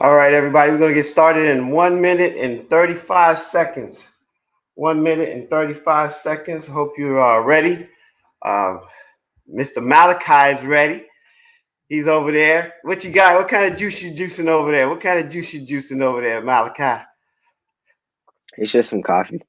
All right, everybody, we're going to get started in 1 minute and 35 seconds. 1 minute and 35 seconds. Hope you're ready. Uh, Mr. Malachi is ready. He's over there. What you got? What kind of juice you juicing over there? What kind of juice you juicing over there, Malachi? It's just some coffee.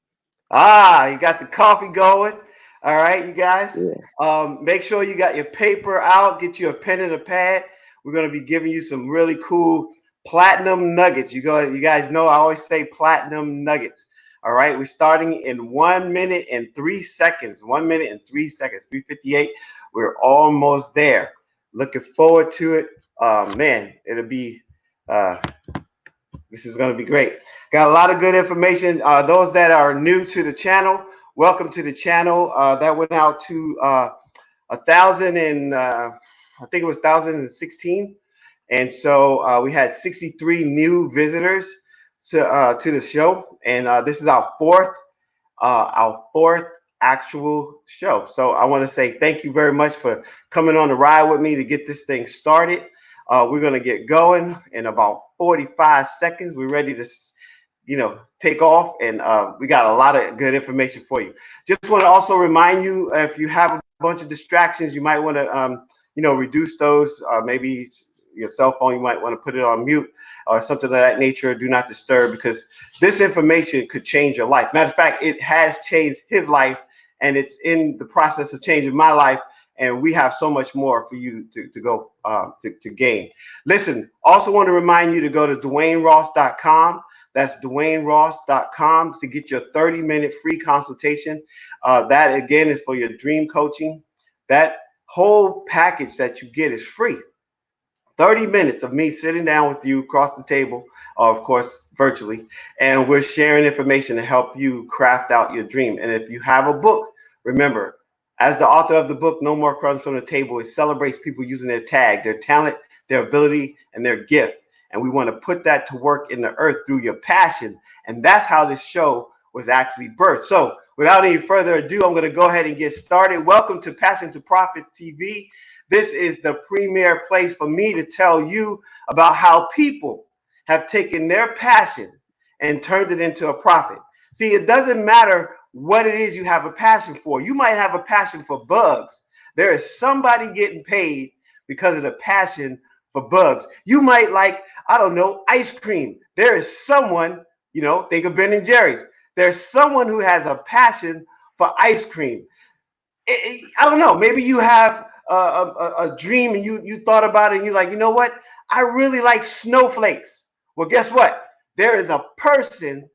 Ah, you got the coffee going. All right, you guys. Yeah. Make sure you got your paper out. Get you a pen and a pad. We're gonna be giving you some really cool platinum nuggets. You guys know I always say platinum nuggets. All right, we're starting in 1 minute and 3 seconds. 1 minute and 3 seconds. 3:58. We're almost there. Looking forward to it. Man, it'll be. Uh, this is going to be great. Got a lot of good information. Those that are new to the channel, welcome to the channel. That went out to 1,000 and I think it was 1,016. And so we had 63 new visitors to the show. And this is our fourth actual show. So I want to say thank you very much for coming on the ride with me to get this thing started. We're going to get going in about 45 seconds. We're ready to, take off, and we got a lot of good information for you. Just want to also remind you, if you have a bunch of distractions, you might want to, reduce those. Maybe your cell phone, you might want to put it on mute or something of that nature. Do not disturb, because this information could change your life. Matter of fact, it has changed his life, and it's in the process of changing my life. And we have so much more for you to go to gain. Listen, also want to remind you to go to Dwayne-Ross.com. That's Dwayne-Ross.com to get your 30-minute free consultation. That, again, is for your dream coaching. That whole package that you get is free. 30 minutes of me sitting down with you across the table, or of course, virtually, and we're sharing information to help you craft out your dream. And if you have a book, remember, as the author of the book, No More Crumbs from the Table, it celebrates people using their tag, their talent, their ability, and their gift. And we want to put that to work in the earth through your passion. And that's how this show was actually birthed. So without any further ado, I'm going to go ahead and get started. Welcome to Passion to Profits TV. This is the premier place for me to tell you about how people have taken their passion and turned it into a profit. See, it doesn't matter what it is you have a passion for. You might have a passion for bugs. There is somebody getting paid because of the passion for bugs. You might like, I don't know, ice cream. There is someone, think of Ben and Jerry's. There's someone who has a passion for ice cream. I don't know. Maybe you have a dream and you thought about it and you're like, you know what? I really like snowflakes. Well, guess what? There is a person,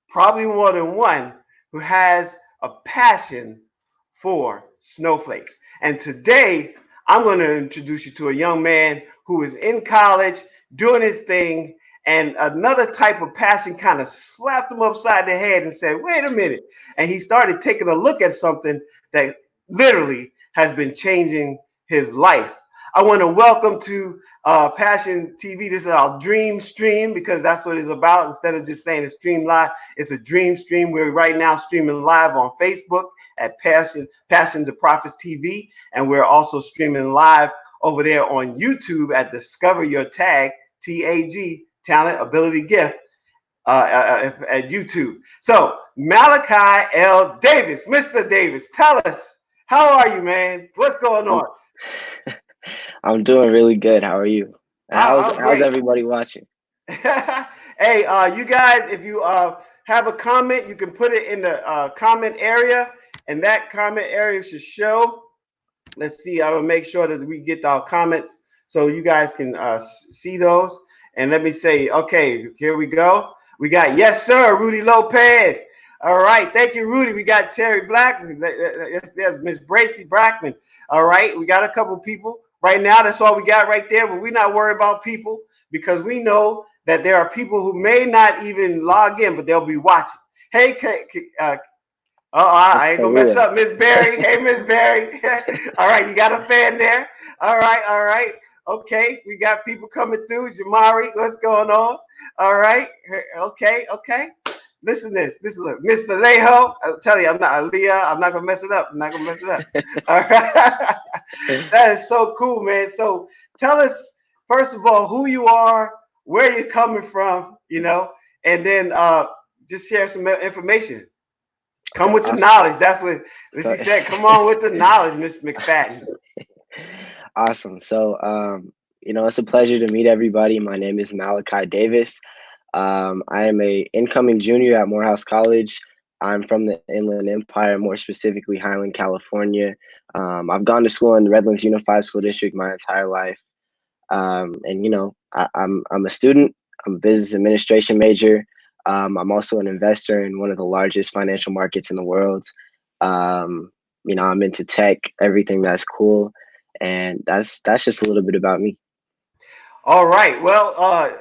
probably more than one, who has a passion for snowflakes. And today, I'm going to introduce you to a young man who is in college doing his thing, and another type of passion kind of slapped him upside the head and said, wait a minute. And he started taking a look at something that literally has been changing his life. I want to welcome to Passion TV. This is our dream stream, because that's what it's about. Instead of just saying it's stream live, it's a dream stream. We're right now streaming live on Facebook at Passion2Profits TV, and we're also streaming live over there on YouTube at Discover Your Tag, TAG, Talent, Ability, Gift, at YouTube. So Malachi L. Davis, Mr. Davis, tell us, how are you, man? What's going I'm on? I'm doing really good. How are you? And I'm how's great. everybody watching? Hey, you guys, if you have a comment, you can put it in the comment area, and that comment area should show. Let's see. I will make sure that we get our comments so you guys can see those. And let me say, okay, here we go. We got, yes, sir, Rudy Lopez. All right. Thank you, Rudy. We got Terry Blackman. Yes, Miss Bracy Blackman. All right. We got a couple people. Right now, that's all we got right there. But we're not worried about people, because we know that there are people who may not even log in, but they'll be watching. Hey, Miss I ain't gonna mess Kalia. up, Miss Barry. Hey, Miss Barry. All right, you got a fan there. All right, all right. Okay, we got people coming through. Jamari, what's going on? All right. Okay, okay. Listen to this. This is Miss Vallejo. I'll tell you, I'm not Aaliyah. I'm not gonna mess it up. I'm not gonna mess it up. All right. That is so cool, man. So tell us, first of all, who you are, where you're coming from, and then just share some information. Come Okay, with the awesome. knowledge. That's what So, she said. Come on with the knowledge, Miss McFadden. awesome. So, it's a pleasure to meet everybody. My name is Malachi Davis. I am a incoming junior at Morehouse College. I'm from the Inland Empire, more specifically Highland, California. I've gone to school in the Redlands Unified School District my entire life. And I'm a student. I'm a business administration major. I'm also an investor in one of the largest financial markets in the world. I'm into tech, everything that's cool, and that's just a little bit about me. All right. Well,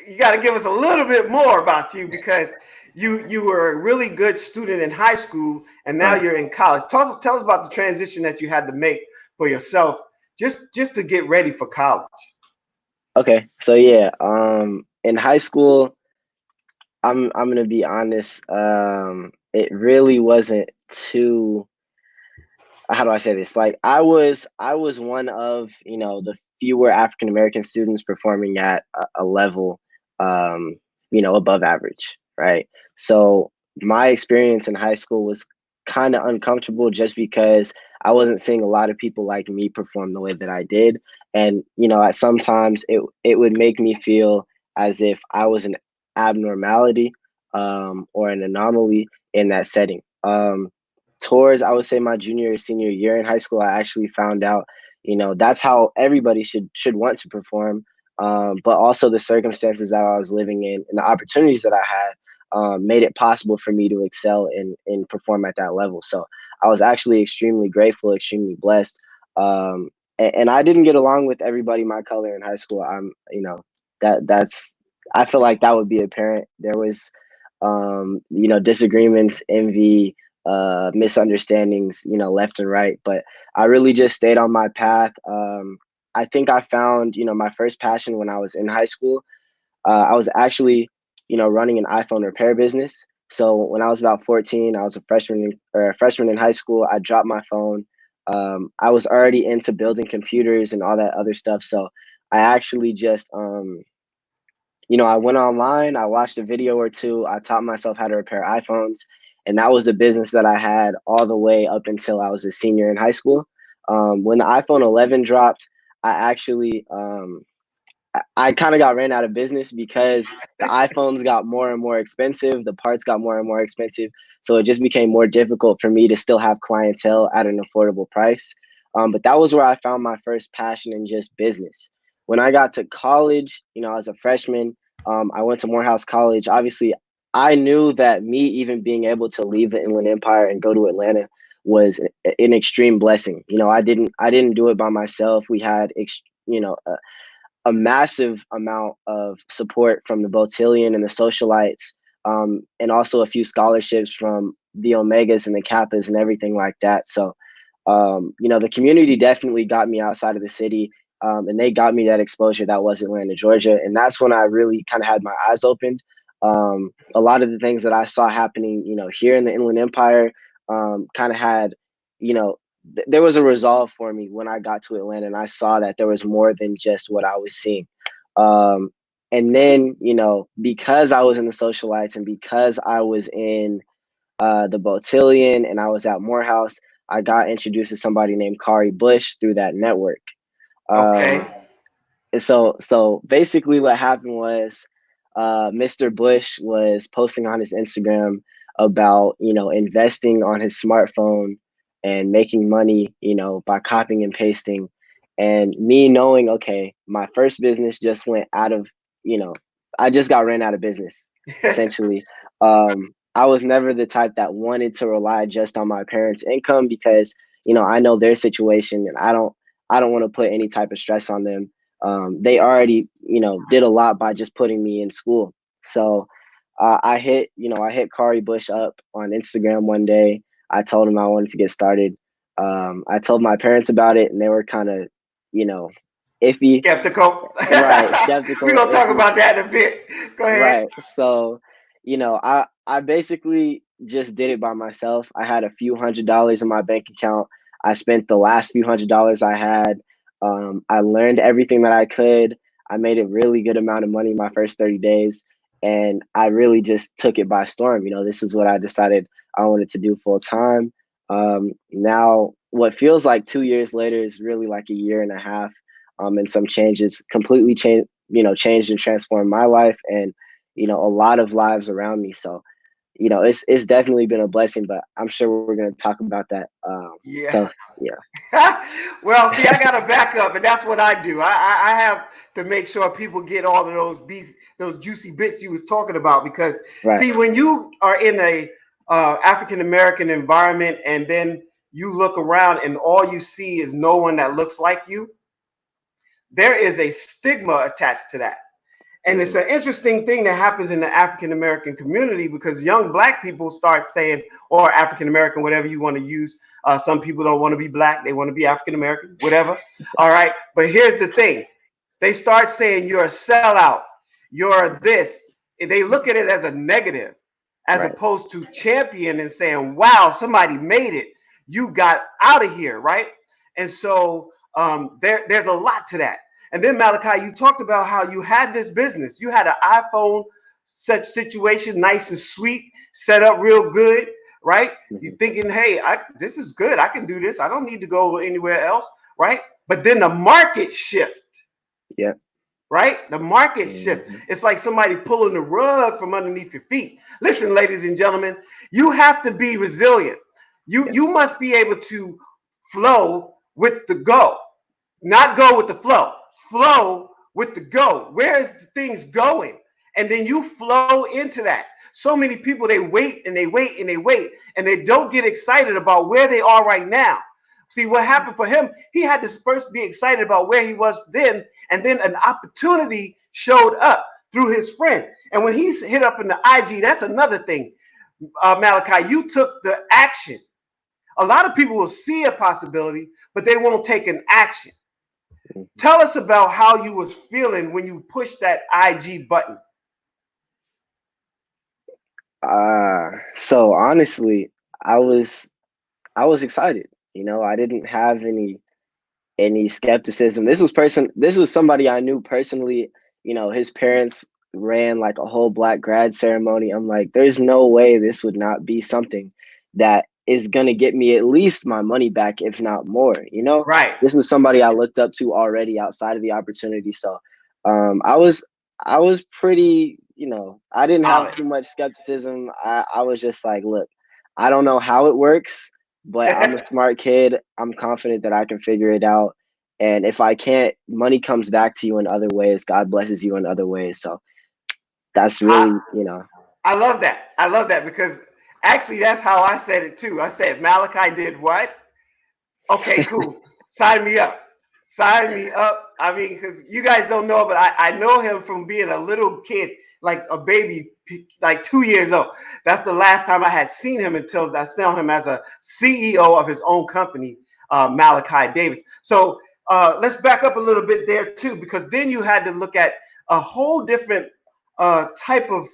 you got to give us a little bit more about you because you were a really good student in high school, and now Right. you're in college. Tell us about the transition that you had to make for yourself, just to get ready for college. Okay. So yeah. In high school, I'm gonna be honest. It really wasn't too, how do I say this? Like I was one of, the fewer African American students performing at a level, above average, right? So my experience in high school was kind of uncomfortable just because I wasn't seeing a lot of people like me perform the way that I did. And, at sometimes it would make me feel as if I was an abnormality, or an anomaly in that setting. Towards, I would say, my junior or senior year in high school, I actually found out, that's how everybody should want to perform. But also the circumstances that I was living in and the opportunities that I had, made it possible for me to excel and perform at that level. So I was actually extremely grateful, extremely blessed. And I didn't get along with everybody my color in high school. That's I feel like that would be apparent. There was, disagreements, envy, misunderstandings, left and right. But I really just stayed on my path. I think I found, my first passion when I was in high school. I was actually, running an iPhone repair business. So when I was about 14, I was a freshman in high school. I dropped my phone. I was already into building computers and all that other stuff. So I actually just, I went online, I watched a video or two, I taught myself how to repair iPhones, and that was the business that I had all the way up until I was a senior in high school. When the iPhone 11 dropped, I actually, I kind of got ran out of business because the iPhones got more and more expensive, the parts got more and more expensive, so it just became more difficult for me to still have clientele at an affordable price. But that was where I found my first passion in just business. When I got to college, as a freshman, I went to Morehouse College. Obviously, I knew that me even being able to leave the Inland Empire and go to Atlanta was an extreme blessing. I didn't do it by myself. We had, a massive amount of support from the Botillion and the socialites, and also a few scholarships from the Omegas and the Kappas and everything like that. So, the community definitely got me outside of the city, and they got me that exposure that was Atlanta, Georgia. And that's when I really kind of had my eyes opened. A lot of the things that I saw happening, here in the Inland Empire, kind of had, there was a resolve for me when I got to Atlanta, and I saw that there was more than just what I was seeing. Um, and then, because I was in the socialites and because I was in, the Botillion and I was at Morehouse, I got introduced to somebody named Khari Bush through that network. Um, Okay. and so basically what happened was, Mr. Bush was posting on his Instagram about, investing on his smartphone and making money, by copying and pasting. And me knowing, okay, my first business just went out of, you know, I just got ran out of business, essentially. I was never the type that wanted to rely just on my parents' income because, I know their situation and I don't want to put any type of stress on them. They already, did a lot by just putting me in school. So I hit Khari Bush up on Instagram one day. I told him I wanted to get started. I told my parents about it, and they were kind of, you know, iffy, Skeptical. right? We're Skeptical, gonna talk iffy, about that in a bit. Go ahead. right? So, I basically just did it by myself. I had a few $100s in my bank account. I spent the last few $100s I had. I learned everything that I could. I made a really good amount of money my first 30 days. And I really just took it by storm. This is what I decided I wanted to do full time. Now, what feels like 2 years later is really like a year and a half. And some changes completely changed and transformed my life and, a lot of lives around me. So, it's definitely been a blessing, but I'm sure we're going to talk about that. Yeah. So, yeah. Well, see, I got to back up, and that's what I do. I have to make sure people get all of those juicy bits you was talking about, because Right. see, when you are in a African American environment, and then you look around and all you see is no one that looks like you, there is a stigma attached to that. And it's an interesting thing that happens in the African American community, because young black people start saying, or African American, whatever you want to use. Some people don't want to be black, they want to be African American, whatever. All right. But here's the thing, they start saying you're a sellout, you're this. They look at it as a negative, as Right. opposed to champion and saying, wow, somebody made it. You got out of here. Right. And so there's a lot to that. And then Malachi, you talked about how you had this business. You had an iPhone such situation, nice and sweet, set up real good, right? You're thinking, hey, this is good. I can do this. I don't need to go anywhere else, right? But then the market shift. Yeah. Right? The market shift. It's like somebody pulling the rug from underneath your feet. Listen, ladies and gentlemen, you have to be resilient. You must be able to flow with the go, not go with the flow. Flow with the go. Where is the things going? And then you flow into that. So many people, they wait and they wait and they wait, and they don't get excited about where they are right now. See, what happened for him, he had to first be excited about where he was then, and then an opportunity showed up through his friend. And when he's hit up in the IG, that's another thing, Malachi, you took the action. A lot of people will see a possibility, but they won't take an action. Tell us about how you was feeling when you pushed that IG button. So honestly, I was excited. I didn't have any skepticism. This was somebody I knew personally. His parents ran like a whole black grad ceremony. I'm like, there's no way this would not be something that is gonna get me at least my money back, if not more. Right. This was somebody I looked up to already outside of the opportunity. So I was pretty, I didn't have too much skepticism. I was just like, look, I don't know how it works, but I'm a smart kid. I'm confident that I can figure it out. And if I can't, money comes back to you in other ways. God blesses you in other ways. So that's really, I love that. I love that, because actually that's how I said it too. I said, Malachi did what? Okay, cool. Sign me up. Sign me up. I mean, because you guys don't know, but I know him from being a little kid, like a baby, like 2 years old. That's the last time I had seen him, until I saw him as a CEO of his own company, Malachi Davis. So let's back up a little bit there too, because then you had to look at a whole different type of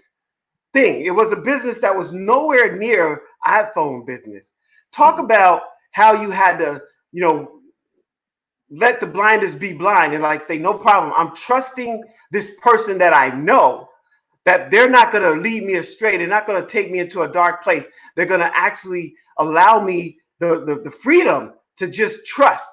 thing. It was a business that was nowhere near iPhone business. Talk about how you had to, let the blinders be blind and like say, no problem. I'm trusting this person that I know, that they're not going to lead me astray. They're not going to take me into a dark place. They're going to actually allow me the freedom to just trust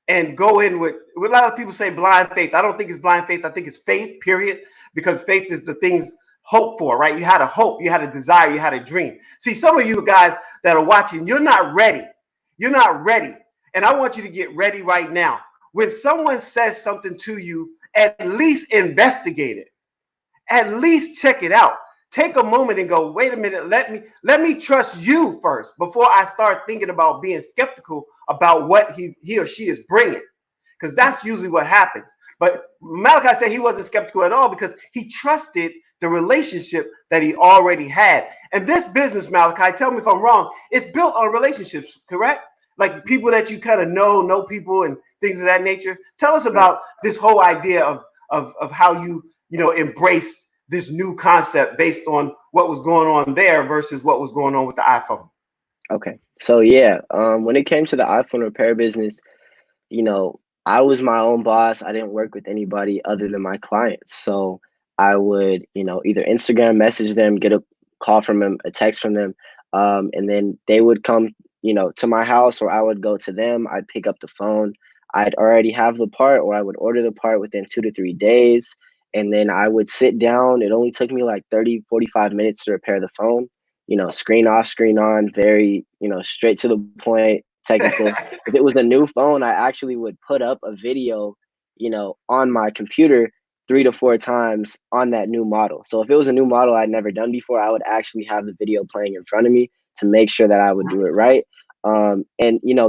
and go in with a lot of people say blind faith. I don't think it's blind faith. I think it's faith, period, because faith is the things hope for, right? You had a hope, you had a desire, you had a dream. See, some of you guys that are watching, you're not ready. You're not ready. And I want you to get ready right now. When someone says something to you, at least investigate it. At least check it out. Take a moment and go, wait a minute, let me trust you first before I start thinking about being skeptical about what he or she is bringing. Because that's usually what happens. But Malachi said he wasn't skeptical at all, because he trusted the relationship that he already had. And this business, Malachi, tell me if I'm wrong, it's built on relationships, correct? Like people that you kind of know people and things of that nature. Tell us about this whole idea of how you embrace this new concept based on what was going on there versus what was going on with the iPhone. Okay. So yeah, when it came to the iPhone repair business, I was my own boss. I didn't work with anybody other than my clients. So I would, either Instagram message them, get a call from them, a text from them, and then they would come, to my house, or I would go to them. I'd pick up the phone. I'd already have the part, or I would order the part within 2 to 3 days. And then I would sit down. It only took me like 30, 45 minutes to repair the phone, screen off, screen on, very, straight to the point, technical. If it was a new phone, I actually would put up a video, on my computer 3 to 4 times on that new model. So if it was a new model I'd never done before, I would actually have the video playing in front of me to make sure that I would do it right. And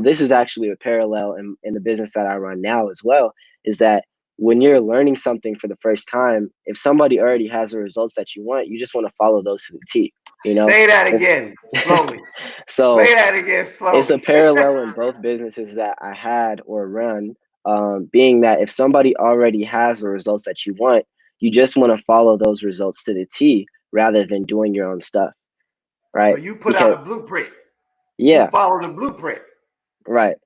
this is actually a parallel in the business that I run now as well, is that when you're learning something for the first time, if somebody already has the results that you want, you just want to follow those to the T. Say that again slowly. So say that again slowly. It's a parallel in both businesses that I had or run, being that if somebody already has the results that you want, you just want to follow those results to the T rather than doing your own stuff, right? So you put out a blueprint. Yeah. You follow the blueprint. Right.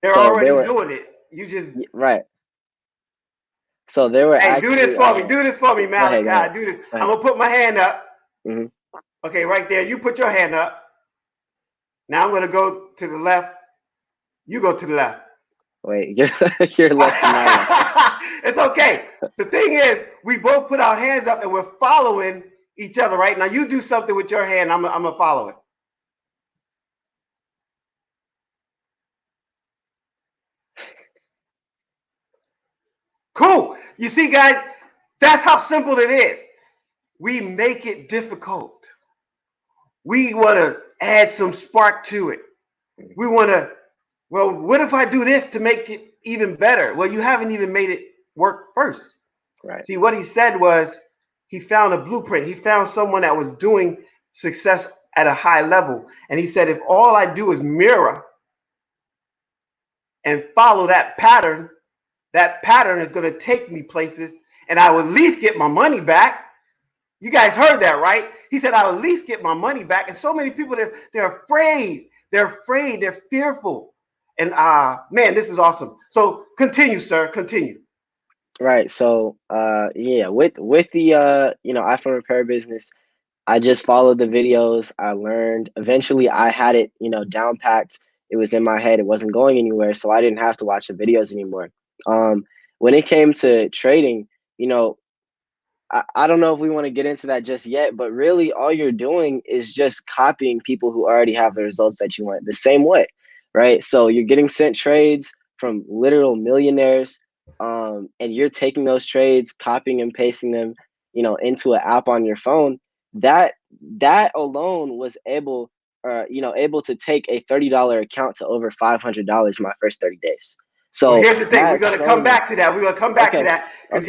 They're already doing it. You just right. So they were do this for me. Do this for me, Malachi. Do this. I'm gonna put my hand up. Mm-hmm. Okay, right there. You put your hand up. Now I'm gonna go to the left. You go to the left. Wait, you're left and my left. It's okay. The thing is, we both put our hands up and we're following each other. Right now, you do something with your hand. I'm gonna follow it. Cool. You see, guys, that's how simple it is. We make it difficult. We want to add some spark to it. We want to, well, what if I do this to make it even better? Well, you haven't even made it work first. Right. See, what he said was he found a blueprint. He found someone that was doing success at a high level. And he said, if all I do is mirror and follow that pattern is going to take me places, and I will at least get my money back. You guys heard that, right? He said, I'll at least get my money back. And so many people, they're afraid. They're afraid. They're fearful. And man, this is awesome. So continue, sir. Continue. Right. So yeah, with the iPhone repair business, I just followed the videos. I learned. Eventually, I had it, down packed. It was in my head. It wasn't going anywhere, so I didn't have to watch the videos anymore. When it came to trading, I don't know if we want to get into that just yet, but really all you're doing is just copying people who already have the results that you want the same way, right? So you're getting sent trades from literal millionaires, and you're taking those trades, copying and pasting them, into an app on your phone. That alone was able to take a $30 account to over $500 my first 30 days. So well, here's the thing. We're going to come back to that. We're going to come back to that because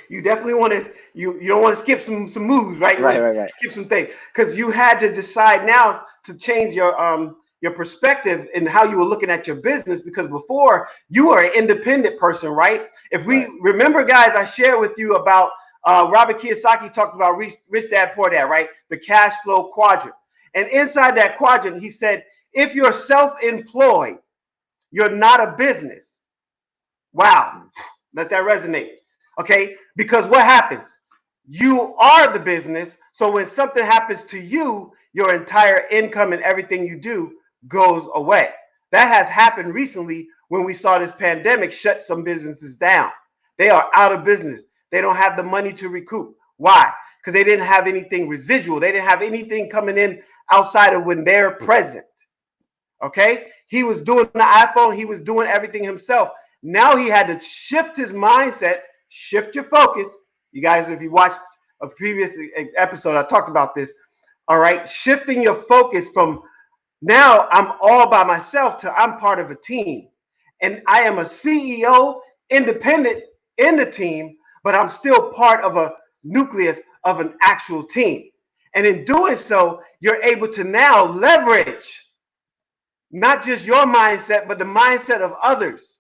you definitely want to you don't want to skip some moves, right? Right. Skip some things because you had to decide now to change your perspective in how you were looking at your business, because before you were an independent person, right? If we remember, guys, I shared with you about Robert Kiyosaki talked about Rich Dad Poor Dad, right? The cash flow quadrant, and inside that quadrant, he said, if you're self-employed, you're not a business. Wow. Let that resonate. Okay. Because what happens? You are the business. So when something happens to you, your entire income and everything you do goes away. That has happened recently when we saw this pandemic shut some businesses down. They are out of business. They don't have the money to recoup. Why? Because they didn't have anything residual. They didn't have anything coming in outside of when they're present. Okay, he was doing the iPhone, he was doing everything himself. Now he had to shift his mindset, shift your focus. You guys, if you watched a previous episode, I talked about this. All right, shifting your focus from now I'm all by myself to I'm part of a team. And I am a CEO, independent in the team, but I'm still part of a nucleus of an actual team. And in doing so, you're able to now leverage not just your mindset, but the mindset of others.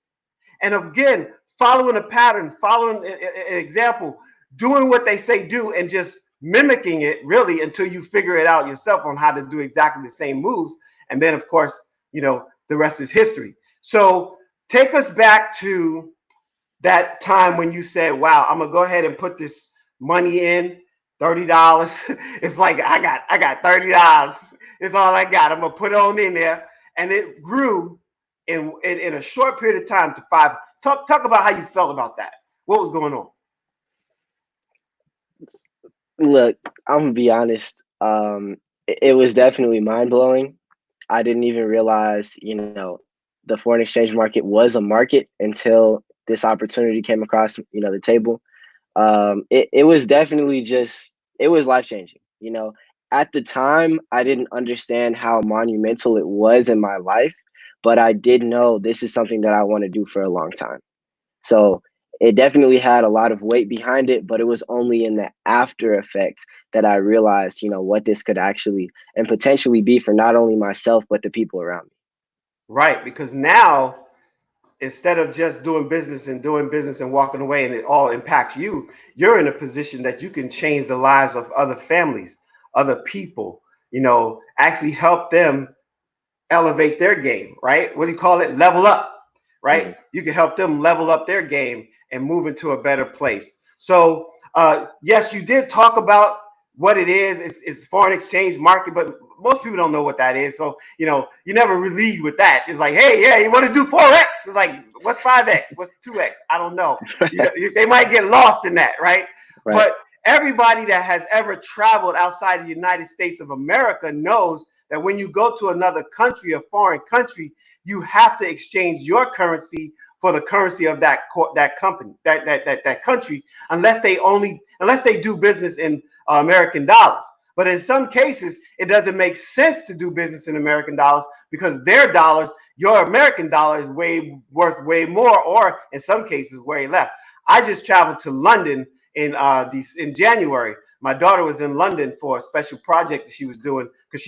And again, following a pattern, following an example, doing what they say do, and just mimicking it really until you figure it out yourself on how to do exactly the same moves. And then, of course, the rest is history. So take us back to that time when you said, wow, I'm gonna go ahead and put this money in, $30. It's like I got $30. It's all I got. I'm gonna put it on in there. And it grew in a short period of time to five. Talk about how you felt about that. What was going on? Look, I'm gonna be honest. It was definitely mind blowing. I didn't even realize, the foreign exchange market was a market until this opportunity came across, the table. It was definitely it was life changing. At the time, I didn't understand how monumental it was in my life, but I did know this is something that I want to do for a long time. So it definitely had a lot of weight behind it, but it was only in the after effects that I realized, what this could actually and potentially be for not only myself, but the people around me. Right, because now instead of just doing business and walking away and it all impacts you, you're in a position that you can change the lives of other families, other people, actually help them elevate their game, right? What do you call it? Level up, right? Mm-hmm. You can help them level up their game and move into a better place. So, yes, you did talk about what it is. It's foreign exchange market, but most people don't know what that is. So, you never really lead with that. It's like, hey, yeah, you want to do Forex? It's like, what's 5X? What's 2X? I don't know. They might get lost in that, right? But everybody that has ever traveled outside the United States of America knows that when you go to another country, a foreign country, you have to exchange your currency for the currency of that company, that country, unless they do business in American dollars. But in some cases, it doesn't make sense to do business in American dollars because their dollars, your American dollar is worth way more, or in some cases, way less. I just traveled to London in January. My daughter was in London for a special project that she was doing because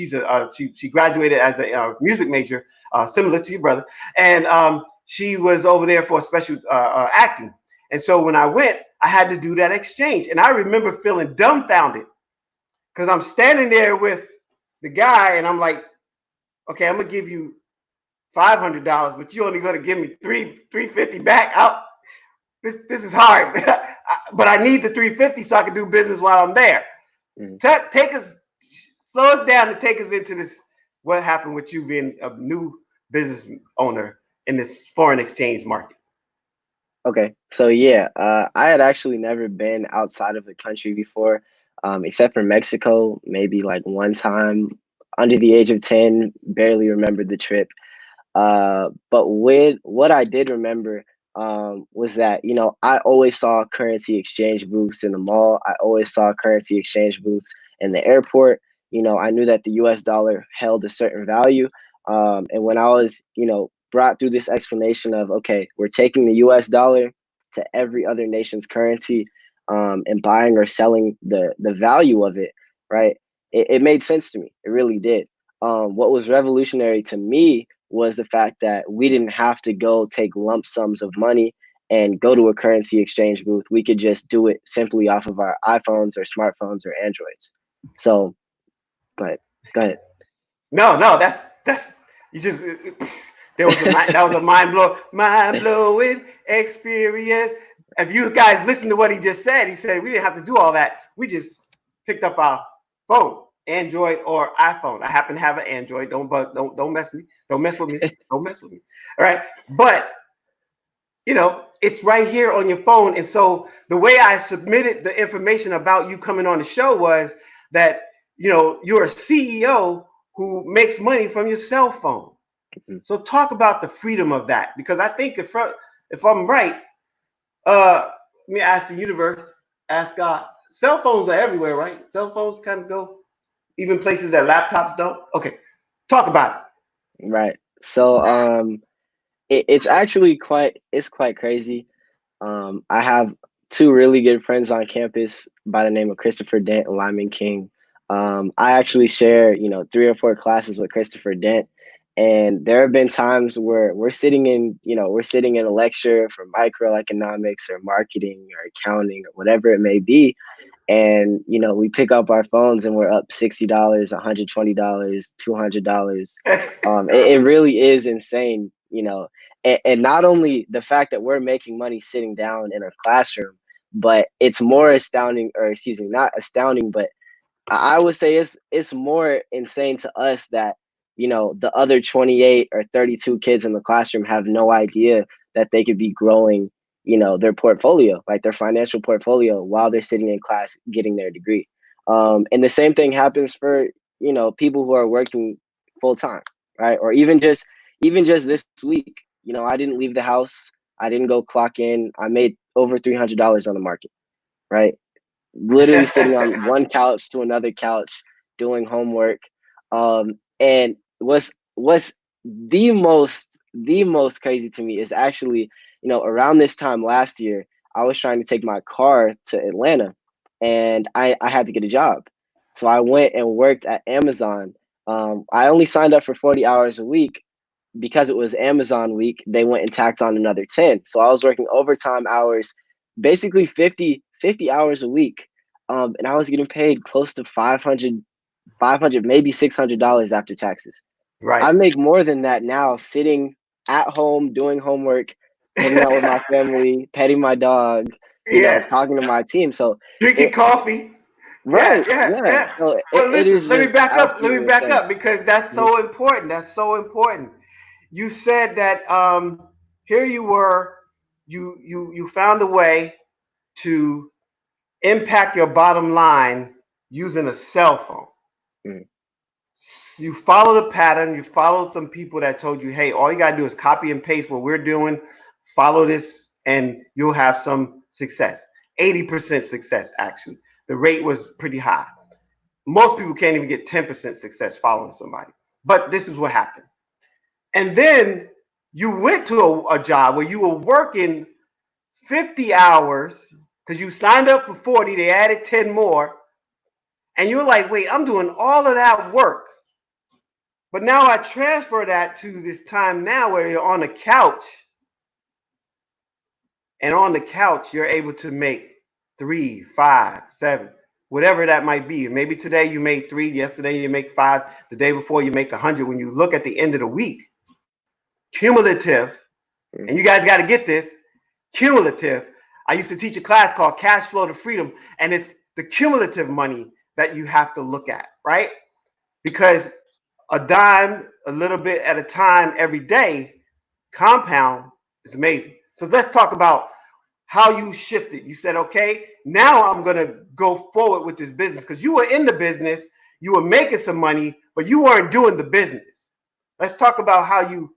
she graduated as a music major, similar to your brother, and she was over there for a special acting. And so when I went, I had to do that exchange, and I remember feeling dumbfounded because I'm standing there with the guy, and I'm like, okay, I'm gonna give you $500, but you're only gonna give me $350 back. This is hard, but I need the $350 so I can do business while I'm there. Slow us down and take us into this. What happened with you being a new business owner in this foreign exchange market? Okay, so yeah, I had actually never been outside of the country before, except for Mexico, maybe like one time. Under the age of 10, barely remembered the trip. But what I did remember was that, I always saw currency exchange booths in the mall. I always saw currency exchange booths in the airport. I knew that the US dollar held a certain value. And when I was, brought through this explanation of, okay, we're taking the US dollar to every other nation's currency and buying or selling the value of it, right? It made sense to me. It really did. What was revolutionary to me was the fact that we didn't have to go take lump sums of money and go to a currency exchange booth. We could just do it simply off of our iPhones or smartphones or Androids. So, go ahead. No, that's you just that was a mind blowing experience. If you guys listen to what he just said, he said we didn't have to do all that. We just picked up our phone, Android or iPhone. I happen to have an Android. Don't mess with me. Don't mess with me. Don't mess with me. All right, but it's right here on your phone. And so the way I submitted the information about you coming on the show was that you're a CEO who makes money from your cell phone. Mm-hmm. So talk about the freedom of that, because I think if I'm right, let me ask the universe, ask God. Cell phones are everywhere, right? Cell phones kind of go even places that laptops don't. Okay, talk about it. Right. So it's actually quite crazy. I have two really good friends on campus by the name of Christopher Dent and Lyman King. I actually share, 3 or 4 classes with Christopher Dent. And there have been times where we're sitting in a lecture for microeconomics or marketing or accounting or whatever it may be. And, we pick up our phones and we're up $60, $120, $200. It really is insane you know, and not only the fact that we're making money sitting down in a classroom, but it's more astounding, or excuse me, not astounding, but I would say it's more insane to us that, the other 28 or 32 kids in the classroom have no idea that they could be growing, their portfolio, like their financial portfolio, while they're sitting in class getting their degree. And the same thing happens for, people who are working full time, right? Or even just this week, I didn't leave the house. I didn't go clock in. I made over $300 on the market, right? Literally sitting on one couch to another couch doing homework. And what's the most crazy to me is actually, around this time last year, I was trying to take my car to Atlanta, and I had to get a job. So I went and worked at Amazon. I only signed up for 40 hours a week. Because it was Amazon week, they went and tacked on another 10. So I was working overtime hours, basically 50 hours a week. And I was getting paid close to 500, maybe $600 after taxes. Right. I make more than that now sitting at home doing homework, hanging out with my family, petting my dog, Yeah. talking to my team. So Drinking it coffee. Yeah, right, yeah, yeah. yeah. So But it listen, is let me just back up. Let me absolutely back insane. up because that's Mhm. so important. That's so important. You said that here you were, you found a way to impact your bottom line using a cell phone. Mhm. You follow the pattern, you follow some people that told you, hey, all you got to do is copy and paste what we're doing, follow this, and you'll have some success. 80% success, actually. The rate was pretty high. Most people can't even get 10% success following somebody. But this is what happened. And then you went to a job where you were working 50 hours because you signed up for 40, they added 10 more. And you're like, wait, I'm doing all of that work. But now I transfer that to this time now where you're on the couch. And on the couch, you're able to make 3, 5, 7, whatever that might be. Maybe today you made 3, yesterday you make 5, the day before you make 100. When you look at the end of the week, cumulative, and you guys got to get this, cumulative. I used to teach a class called Cash Flow to Freedom, and it's the cumulative money that you have to look at, right? Because a dime, a little bit at a time every day, compound is amazing. So let's talk about how you shifted. You said, okay, now I'm going to go forward with this business because you were in the business, you were making some money, but you weren't doing the business. Let's talk about how you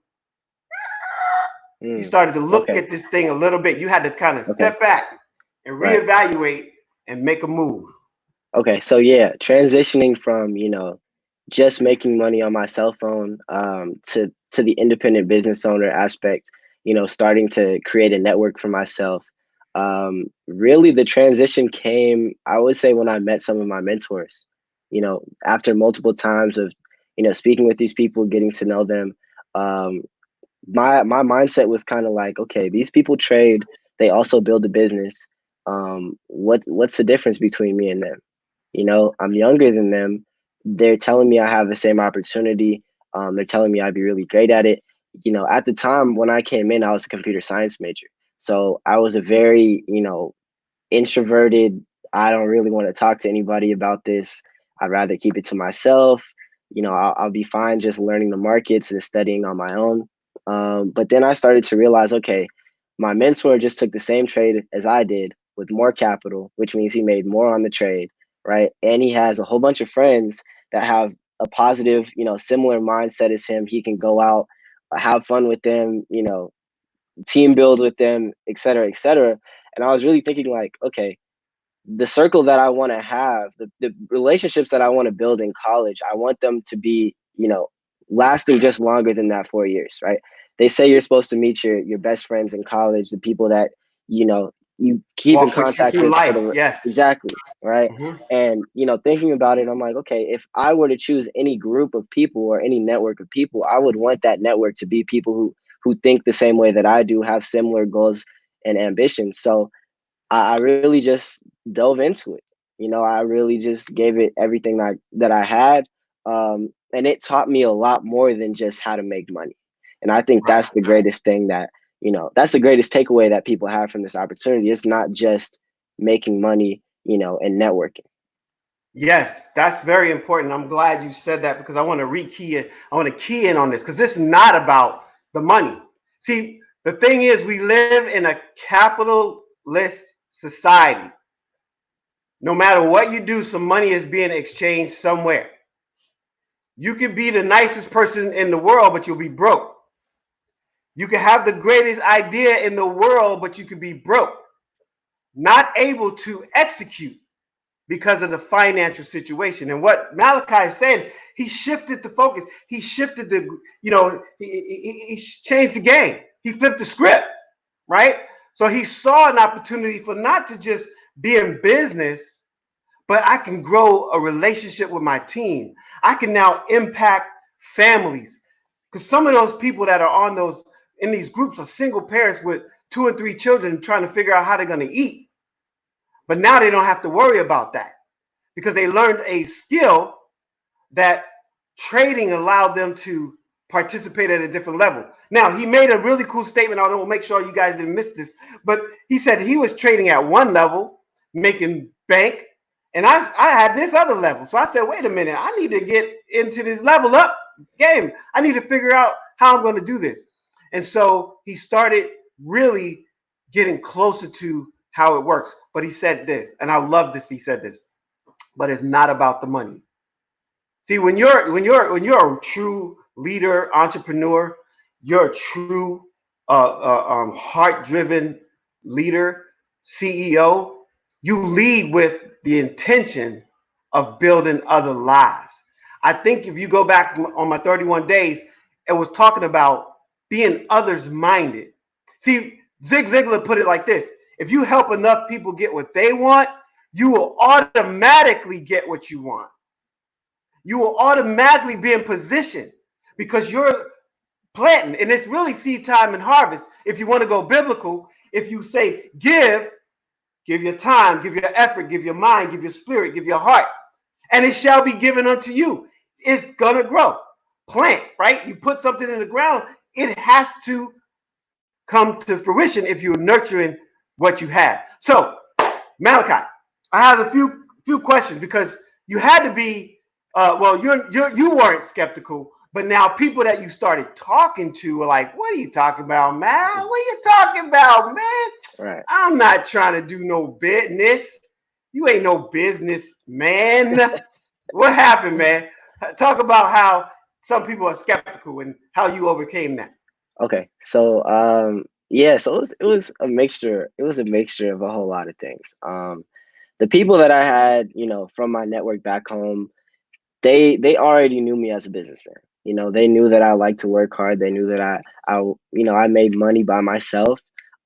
Mm. started to look Okay. at this thing a little bit. You had to kind of Okay. step back and Right. reevaluate and make a move. Okay, so yeah, transitioning from, just making money on my cell phone, to the independent business owner aspect, starting to create a network for myself. Really the transition came, I would say, when I met some of my mentors, after multiple times of, speaking with these people, getting to know them. Um, my mindset was kind of like, okay, these people trade, they also build a business. What's the difference between me and them? I'm younger than them. They're telling me I have the same opportunity. They're telling me I'd be really great at it. At the time when I came in, I was a computer science major. So I was a very, introverted. I don't really want to talk to anybody about this. I'd rather keep it to myself. I'll be fine just learning the markets and studying on my own. But then I started to realize, okay, my mentor just took the same trade as I did with more capital, which means he made more on the trade, right? And he has a whole bunch of friends that have a positive, similar mindset as him. He can go out, have fun with them, team build with them, et cetera, et cetera. And I was really thinking, like, okay, the circle that I want to have, the relationships that I want to build in college, I want them to be, lasting just longer than that 4 years, right? They say you're supposed to meet your best friends in college, the people that, you keep in Walk with you contact through with for life. the Yes. exactly, right? Mm-hmm. And, thinking about it, I'm like, okay, if I were to choose any group of people or any network of people, I would want that network to be people who think the same way that I do, have similar goals and ambitions. So I really just dove into it. I really just gave it everything that I had, and it taught me a lot more than just how to make money. And I think Right. that's the greatest thing that, that's the greatest takeaway that people have from this opportunity. It's not just making money, and networking. Yes, that's very important. I'm glad you said that because I want to rekey it. I want to key in on this because this is not about the money. See, the thing is, we live in a capitalist society. No matter what you do, some money is being exchanged somewhere. You can be the nicest person in the world, but you'll be broke. You can have the greatest idea in the world, but you could be broke, not able to execute because of the financial situation. And what Malachi is saying, he shifted the focus. He shifted the, he changed the game. He flipped the script, right? So he saw an opportunity for not to just be in business, but I can grow a relationship with my team. I can now impact families. Because some of those people that are on those in these groups are single parents with 2 or 3 children trying to figure out how they're going to eat. But now they don't have to worry about that because they learned a skill that trading allowed them to participate at a different level. Now, he made a really cool statement. I will make sure you guys didn't miss this, but he said he was trading at one level, making bank, and I had this other level. So I said, wait a minute, I need to get into this level up game. I need to figure out how I'm going to do this. And so he started really getting closer to how it works. But he said this, and I love this. He said this, but it's not about the money. See, when you're a true leader, entrepreneur, you're a true heart-driven leader, CEO. You lead with the intention of building other lives. I think if you go back on my 31 days, it was talking about being others-minded. See, Zig Ziglar put it like this: if you help enough people get what they want, you will automatically get what you want. You will automatically be in position because you're planting. And it's really seed time and harvest. If you want to go biblical, if you say give your time, give your effort, give your mind, give your spirit, give your heart, and it shall be given unto you. It's going to grow. Plant, right? You put something in the ground, it has to come to fruition if you're nurturing what you have. So, Malachi, I have a few questions because you had to be well, you weren't skeptical, but now people that you started talking to were like, "What are you talking about, man? What are you talking about, man? Right. I'm not trying to do no business. You ain't no business, man." What happened, man? Talk about how some people are skeptical and how you overcame that. Okay. So yeah, so it was a mixture. It was a mixture of a whole lot of things. The people that I had, from my network back home, they already knew me as a businessman. They knew that I like to work hard. They knew that I made money by myself.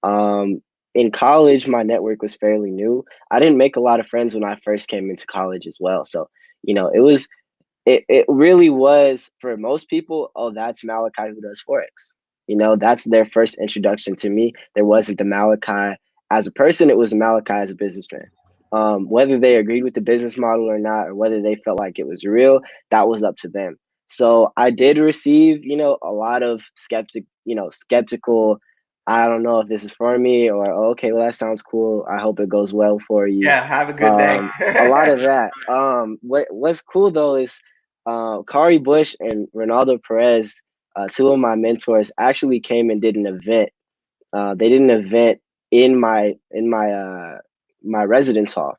In college, my network was fairly new. I didn't make a lot of friends when I first came into college as well. So, it really was for most people, oh, that's Malachi who does Forex. That's their first introduction to me. There wasn't the Malachi as a person, it was Malachi as a businessman. Whether they agreed with the business model or not, or whether they felt like it was real, that was up to them. So I did receive, a lot of skeptical. I don't know if this is for me, or oh, okay, well that sounds cool. I hope it goes well for you. Yeah, have a good day. A lot of that. What's cool though is Khari Bush and Ronaldo Perez, two of my mentors, actually came and did an event. They did an event in my residence hall,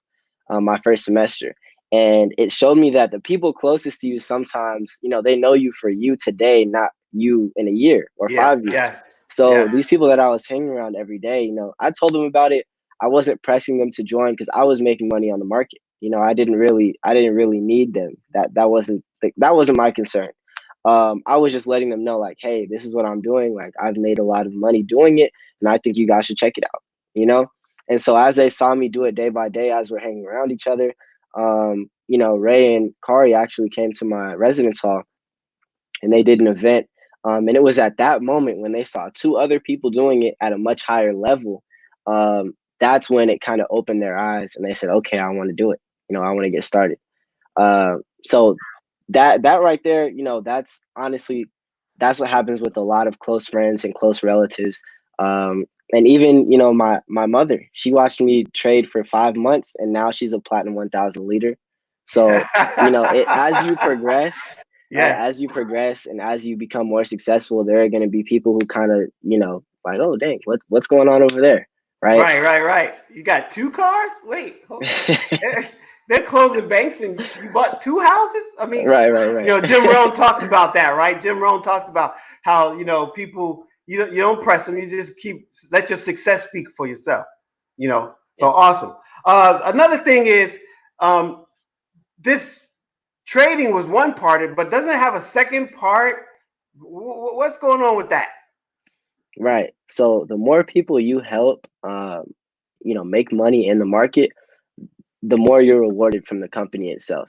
my first semester, and it showed me that the people closest to you sometimes, they know you for you today, not you in a year or Yeah, 5 years. yes, So yeah. these people that I was hanging around every day, I told them about it. I wasn't pressing them to join because I was making money on the market. I didn't really need them. That wasn't my concern. I was just letting them know, like, hey, this is what I'm doing. Like, I've made a lot of money doing it, and I think you guys should check it out. You know. And so as they saw me do it day by day, as we're hanging around each other, Ray and Khari actually came to my residence hall, and they did an event. And it was at that moment when they saw two other people doing it at a much higher level. That's when it kind of opened their eyes, and they said, okay, I want to do it. I want to get started. So that right there, that's honestly that's what happens with a lot of close friends and close relatives. And even, my mother, she watched me trade for 5 months, and now she's a platinum 1000 leader. So, as you progress, right, Yeah. as you progress and as you become more successful, there are going to be people who kind of, like, oh, dang, what's going on over there, right? Right. You got 2 cars? Wait, hold on. They're closing banks and you bought 2 houses? I mean, Right. Jim Rohn talks about that, right? Jim Rohn talks about how, people, you don't press them. You just let your success speak for yourself, So Yep. awesome. Another thing is this trading was one part, but doesn't it have a second part? What's going on with that? Right. So the more people you help, make money in the market, the more you're rewarded from the company itself.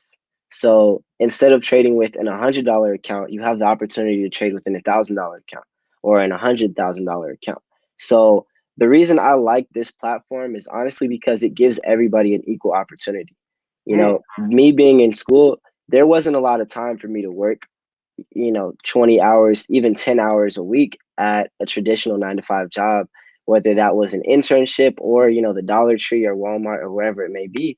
So instead of trading with an $100 account, you have the opportunity to trade with an $1,000 account or an $100,000 account. So the reason I like this platform is honestly because it gives everybody an equal opportunity. Mm, Me being in school, there wasn't a lot of time for me to work 20 hours, even 10 hours a week at a traditional 9 to 5 job, whether that was an internship or, the Dollar Tree or Walmart or wherever it may be.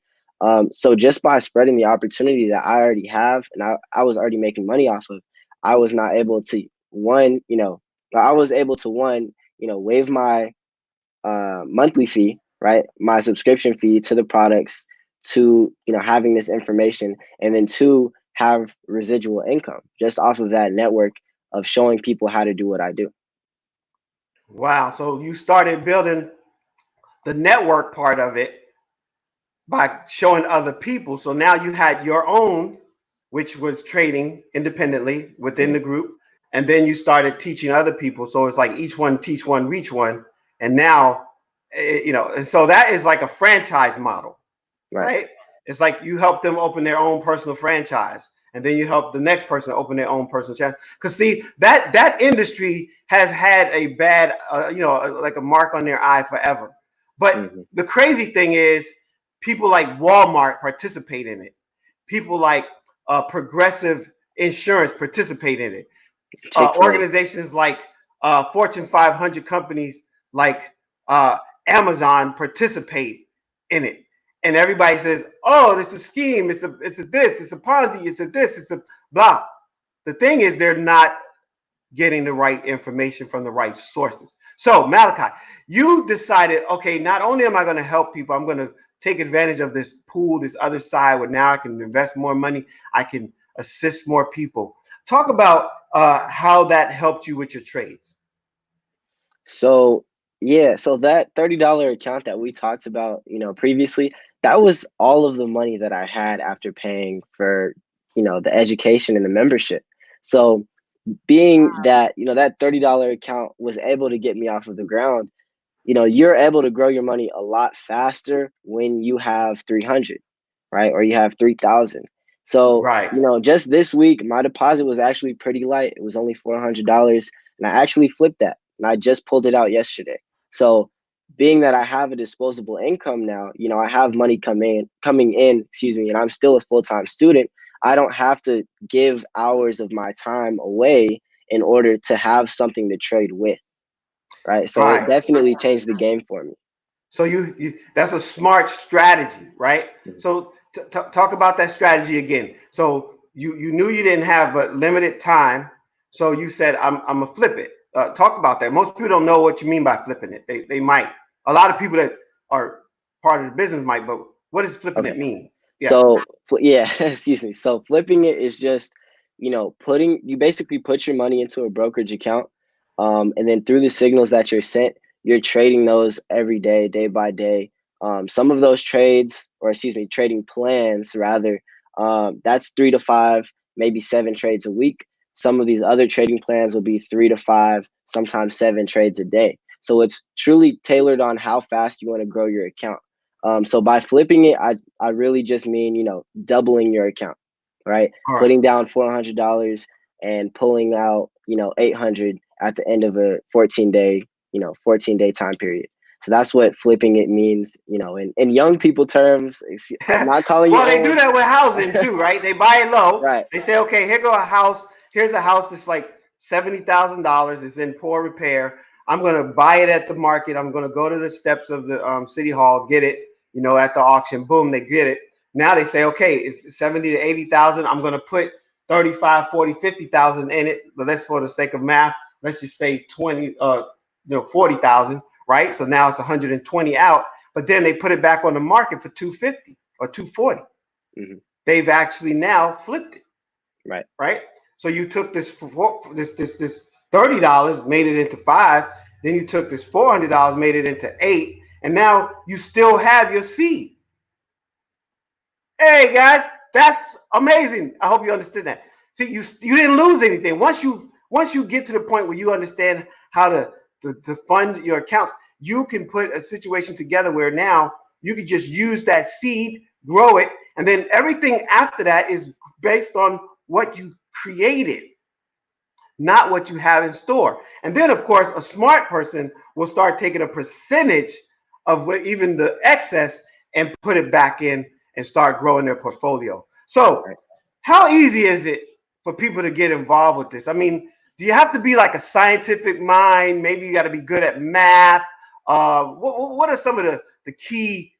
So just by spreading the opportunity that I already have and I was already making money off of, I was not able to I was able to waive my monthly fee, right? My subscription fee to the products, to having this information, and then two, have residual income just off of that network of showing people how to do what I do. wow. So you started building the network part of it by showing other people. So now you had your own, which was trading independently within Mhm. the group. And then you started teaching other people. So it's like each one teach one, reach one. And now, and so that is like a franchise model, Right. right? It's like you help them open their own personal franchise. And then you help the next person open their own personal franchise. Because see, that industry has had a bad, like a mark on their eye forever. But Hmm. the crazy thing is, people like Walmart participate in it. People like Progressive Insurance participate in it. Chick-fil-A. Organizations like Fortune 500 companies like Amazon participate in it. And everybody says, "Oh, this is a scheme. It's a this. It's a Ponzi. It's a this. It's a blah." The thing is, they're not getting the right information from the right sources. So, Malachi, you decided, okay, not only am I going to help people, I'm going to take advantage of this pool, this other side where now I can invest more money, I can assist more people. Talk about how that helped you with your trades. So yeah, so that $30 account that we talked about, previously, that was all of the money that I had after paying for, the education and the membership. So being that, that $30 account was able to get me off of the ground, you're able to grow your money a lot faster when you have 300, right? Or you have 3,000. So, Right. just this week, my deposit was actually pretty light. It was only $400, and I actually flipped that, and I just pulled it out yesterday. So, being that I have a disposable income now, I have money coming in, excuse me, and I'm still a full-time student. I don't have to give hours of my time away in order to have something to trade with, right? So it Right. definitely changed the game for me. So you that's a smart strategy, right? Mhm. So talk about that strategy again. So you knew you didn't have but limited time, so you said I'm gonna flip it. Talk about that. Most people don't know what you mean by flipping it. They might. A lot of people that are part of the business might, but what does flipping it Okay. mean? Yeah. So, yeah, excuse me. So flipping it is just, you basically put your money into a brokerage account, and then through the signals that you're sent, you're trading those every day, day by day. Some of those trades, or excuse me, trading plans rather, that's 3 to 5, maybe 7 trades a week. Some of these other trading plans will be 3 to 5, sometimes 7 trades a day. So it's truly tailored on how fast you want to grow your account. So by flipping it, I really just mean, doubling your account, right? All right. Putting down $400 and pulling out, 800 at the end of a 14-day time period. So that's what flipping it means, in young people terms. I'm not calling you Well, they do old. that with housing too, right? They buy it low. Right. They say, okay, here go a house. Here's a house that's like $70,000. It's in poor repair. I'm going to buy it at the market. I'm going to go to the steps of the city hall, get it, at the auction. Boom, they get it. Now they say, okay, it's 70 to 80,000. I'm going to put 35, 40, 50,000 in it. But let's, for the sake of math, let's just say 40,000, right? So now it's 120 out. But then they put it back on the market for 250 or 240. Mm-hmm. They've actually now flipped it. Right. Right. So you took this $30, made it into $5. Then you took this $400, made it into $8, and now you still have your seed. Hey guys, that's amazing. I hope you understood that. See, you didn't lose anything. Once you get to the point where you understand how to fund your accounts, you can put a situation together where now you can just use that seed, grow it, and then everything after that is based on what you created, not what you have in store. And then, of course, a smart person will start taking a percentage of even the excess and put it back in and start growing their portfolio. So how easy is it for people to get involved with this? I mean, do you have to be like a scientific mind? Maybe you got to be good at math. What are some of the key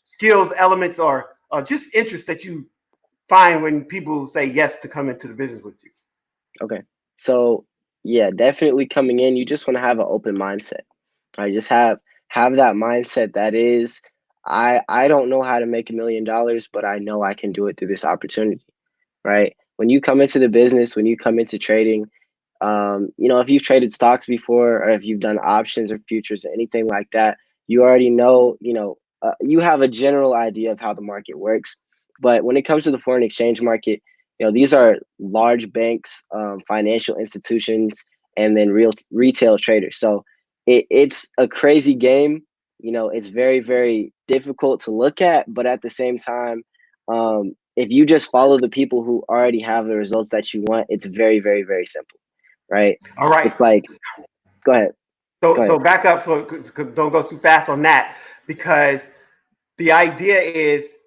skills, elements, or just interests that you find when people say yes to come into the business with you? Okay. So yeah, definitely coming in, you just want to have an open mindset. Right? Just have that mindset that is, I don't know how to make $1 million, but I know I can do it through this opportunity. Right? When you come into the business, when you come into trading, if you've traded stocks before, or if you've done options or futures or anything like that, you already know, you have a general idea of how the market works. But when it comes to the foreign exchange market, these are large banks, financial institutions, and then retail traders. So it's a crazy game. It's very, very difficult to look at, but at the same time, if you just follow the people who already have the results that you want, it's very, very, very simple, right? All right. It's like, go ahead. So back up, so don't go too fast on that, because the idea is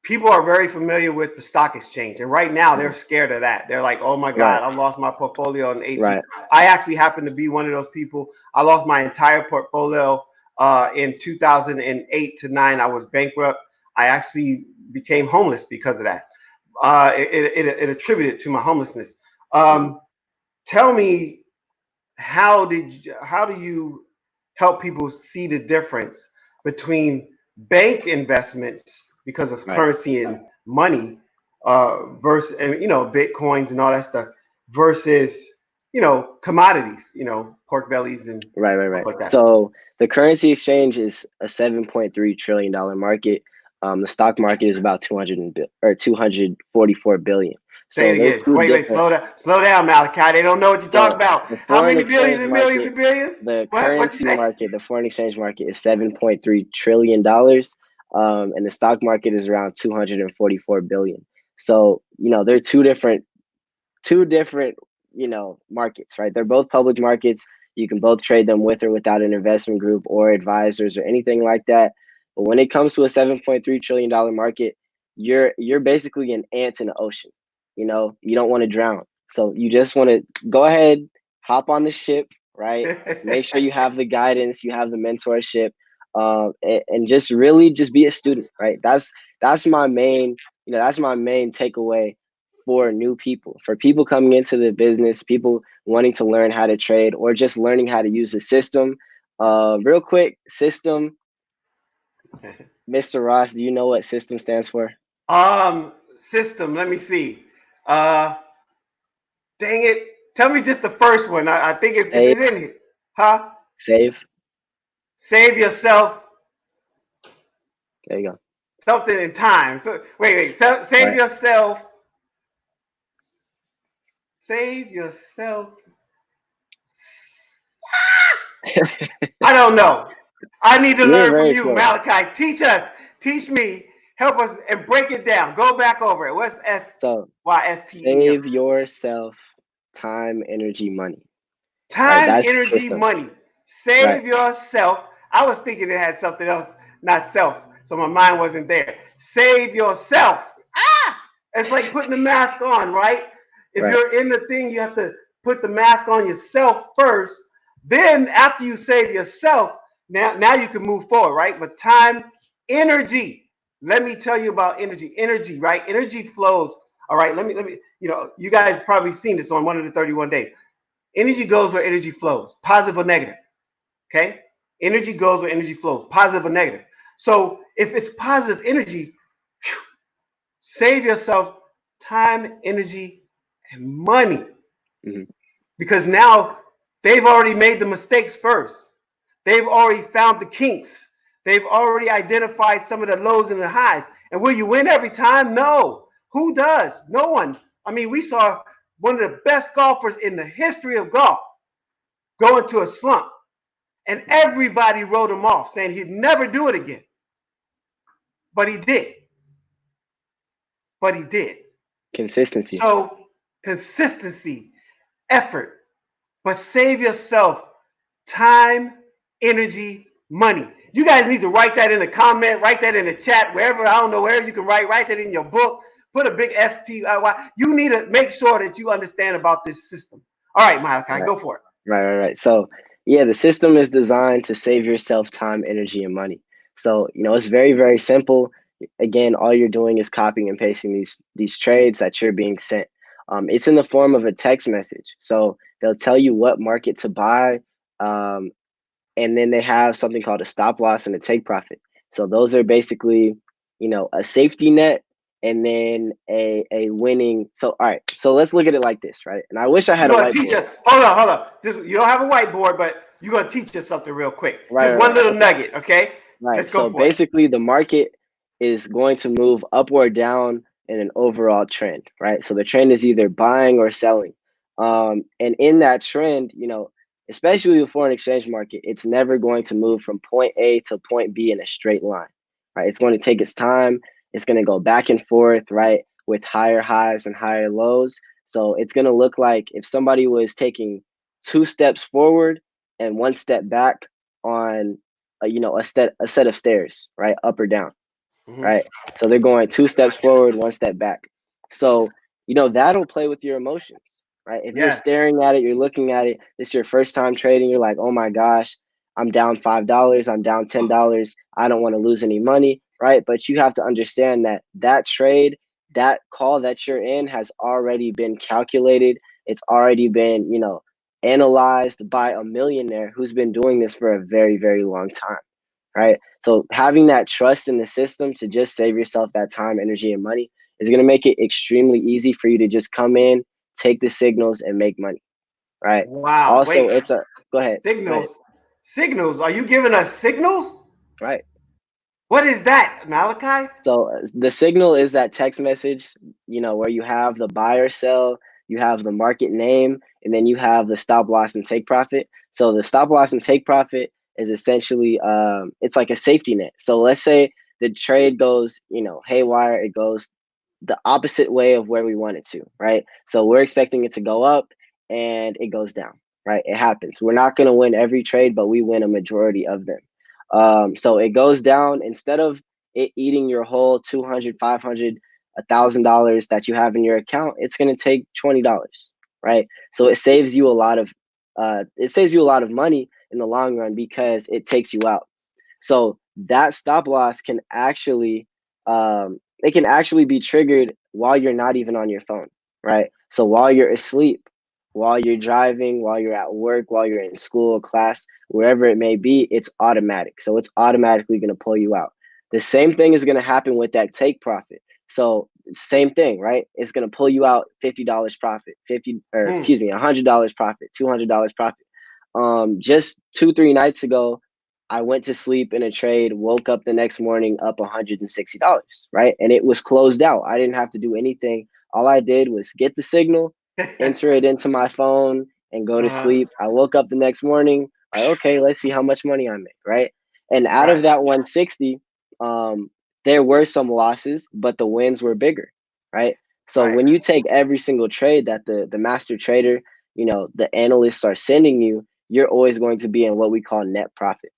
people are very familiar with the stock exchange, and right now they're scared of that. They're like, "Oh my God, I lost my portfolio in 18." Right. I actually happen to be one of those people. I lost my entire portfolio in 2008 to 9. I was bankrupt. I actually became homeless because of that. It attributed to my homelessness. Tell me, how do you help people see the difference between bank investments because of currency and money versus, and bitcoins and all that stuff, versus commodities, pork bellies and right like that? So the currency exchange is a $7.3 trillion market. The stock market is about 244 billion. So wait, slow down, Malachi. They don't know what you're talking about. How many billions and millions and billions? The currency market, the foreign exchange market, is $7.3 trillion. And the stock market is around 244 billion. So, they're two different, markets, right? They're both public markets. You can both trade them with or without an investment group or advisors or anything like that. But when it comes to a $7.3 trillion market, you're basically an ant in the ocean. You don't want to drown. So you just want to go ahead, hop on the ship, right? Make sure you have the guidance, you have the mentorship, and just really just be a student, right? That's my main, that's my main takeaway for new people, for people coming into the business, people wanting to learn how to trade or just learning how to use the system. Real quick, system. Mr. Ross, do you know what system stands for? System. Let me see. Dang it! Tell me just the first one. I think it's in here. Huh? Save yourself. There you go. Something in time. So wait. Save yourself. Save yourself. I don't know. I need to learn from you, Malachi. Teach us. Teach me. Help us and break it down. Go back over it. What's SYSTE? Save yourself time, energy, money. Time, energy, money. Save yourself. I was thinking it had something else, not self. So my mind wasn't there. Save yourself. It's like putting the mask on, right? If you're in the thing, you have to put the mask on yourself first. Then after you save yourself, now you can move forward, right? But time, energy. Let me tell you about energy. Energy, right? Energy flows. All right, let me, you guys probably seen this on one of the 31 days. Energy goes where energy flows, positive or negative. Okay? Energy goes where energy flows, positive or negative. So if it's positive energy, save yourself time, energy, and money. Mm-hmm. Because now they've already made the mistakes first. They've already found the kinks. They've already identified some of the lows and the highs. And will you win every time? No. Who does? No one. I mean, we saw one of the best golfers in the history of golf go into a slump. And everybody wrote him off, saying he'd never do it again. But he did. But he did. Consistency. So, consistency, effort, but save yourself time, energy, money. You guys need to write that in the comment, write that in the chat, wherever, I don't know, wherever you can write that in your book, put a big STY. You need to make sure that you understand about this system. All right, Malachi, Right. go for it. Right. So yeah, the system is designed to save yourself time, energy, and money. So, it's very, very simple. Again, all you're doing is copying and pasting these trades that you're being sent. It's in the form of a text message. So they'll tell you what market to buy. And then they have something called a stop loss and a take profit. So those are basically, a safety net and then a winning. So all right, so let's look at it like this, right? And I wish I had a You're gonna teach whiteboard. us. Hold on. You don't have a whiteboard, but you're gonna teach us something real quick. Right, Just right, one right. little Okay. nugget, okay? Right. Let's go So for it. basically the market is going to move up or down in an overall trend, right? So the trend is either buying or selling. And in that trend, especially the foreign exchange market, it's never going to move from point A to point B in a straight line, right? It's going to take its time. It's going to go back and forth, right? With higher highs and higher lows. So it's going to look like if somebody was taking 2 steps forward and 1 step back on a set of stairs, right? Up or down, Mm-hmm. right? So they're going 2 steps forward, 1 step back. So, that'll play with your emotions, right? If you're Yes. staring at it, you're looking at it, it's your first time trading, you're like, oh my gosh, I'm down $5, I'm down $10, I don't want to lose any money, right? But you have to understand that that trade, that call that you're in has already been calculated. It's already been, analyzed by a millionaire who's been doing this for a very, very long time, right? So having that trust in the system to just save yourself that time, energy, and money is going to make it extremely easy for you to just come in, take the signals, and make money, right? Wow. Also, Wait. it's a go ahead, Signals. Signals. Are you giving us signals? right? What is that, Malachi? So the signal is that text message, where you have the buy or sell, you have the market name, and then you have the stop loss and take profit. So the stop loss and take profit is essentially it's like a safety net. So let's say the trade goes, haywire, it goes the opposite way of where we want it to, right? So we're expecting it to go up and it goes down, right? It happens. We're not going to win every trade, but we win a majority of them. So it goes down instead of it eating your whole 200, 500, $1,000 that you have in your account. It's going to take $20, right? So it saves you a lot of money in the long run because it takes you out. So that stop loss can actually it can actually be triggered while you're not even on your phone, right? So while you're asleep, while you're driving, while you're at work, while you're in school, class, wherever it may be, it's automatic. So it's automatically going to pull you out. The same thing is going to happen with that take profit. So same thing, right? It's going to pull you out $50 profit, $100 profit, $200 profit. Just 2-3 nights ago, I went to sleep in a trade, woke up the next morning up $160, right? And it was closed out. I didn't have to do anything. All I did was get the signal, enter it into my phone, and go to Uh-huh. sleep. I woke up the next morning, like, okay, let's see how much money I make, right? And out of Right. that 160, there were some losses, but the wins were bigger, right? So Right. when you take every single trade that the master trader, the analysts are sending you, you're always going to be in what we call net profit.